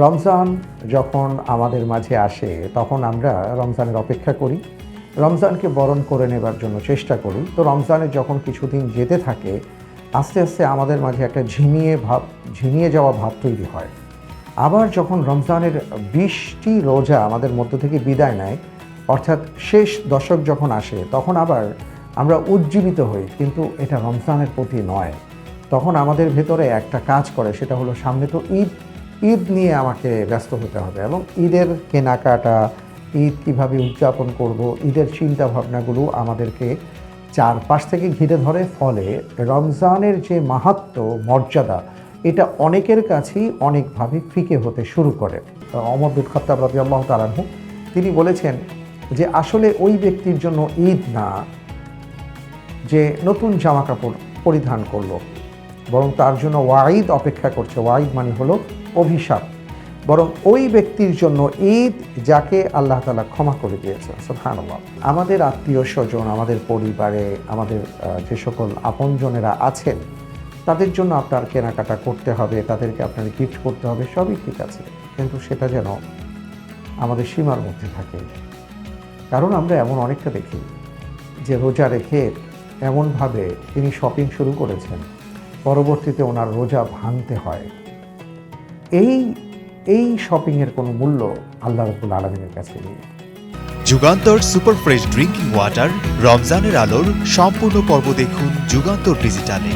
রমজান যখন আমাদের মাঝে আসে তখন আমরা রমজানের অপেক্ষা করি, রমজানকে বরণ করে নেবার জন্য চেষ্টা করি। তো রমজানের যখন কিছুদিন যেতে থাকে আস্তে আস্তে আমাদের মাঝে একটা ঝিমিয়ে যাওয়া ভাব তৈরি হয়। আবার যখন রমজানের 20টি রোজা আমাদের মধ্য থেকে বিদায় নেয়, অর্থাৎ শেষ দশক যখন আসে তখন আবার আমরা উজ্জীবিত হই, কিন্তু এটা রমজানের প্রতি নয়। তখন আমাদের ভেতরে একটা কাজ করে, সেটা হলো সামনে তো ঈদ নিয়ে আমাকে ব্যস্ত হতে হবে এবং ঈদের কেনাকাটা, ঈদ কীভাবে উদযাপন করব, ঈদের চিন্তা ভাবনাগুলো আমাদেরকে চারপাশ থেকে ঘিরে ধরে। ফলে রমজানের যে মাহাত্ম্য, মর্যাদা, এটা অনেকের কাছেই অনেকভাবে ফিকে হতে শুরু করে। ওমর বিন খাত্তাব রাদিয়াল্লাহু তাআলা আনহু তিনি বলেছেন যে আসলে ওই ব্যক্তির জন্য ঈদ না যে নতুন জামা কাপড় পরিধান করলো, বরং তার জন্য ওয়াঈদ অপেক্ষা করছে। ওয়াঈদ মানে হলো অভিশাপ। বরং ওই ব্যক্তির জন্য ঈদ যাকে আল্লাহ তাআলা ক্ষমা করে দিয়েছেন। সুবহানাল্লাহ। আমাদের আত্মীয় স্বজন, আমাদের পরিবারে আমাদের যে সকল আপনজনেরা আছেন তাদের জন্য আপনার কেনাকাটা করতে হবে, তাদেরকে আপনার গিফট করতে হবে, সবই ঠিক আছে, কিন্তু সেটা যেন আমাদের সীমার মধ্যে থাকে। কারণ আমরা এমন অনেকটা দেখি যে রোজা রেখে এমনভাবে তিনি শপিং শুরু করেছেন, পরবর্তীতে ওনার রোজা ভাঙতে হয়। এই শপিংয়ের কোনো মূল্য আল্লাহ রাব্বুল আলামিনের কাছে নেই। Jugantor super fresh drinking water রমজানের আলোর সম্পূর্ণ পর্ব দেখুন যুগান্তর ডিজিটালে।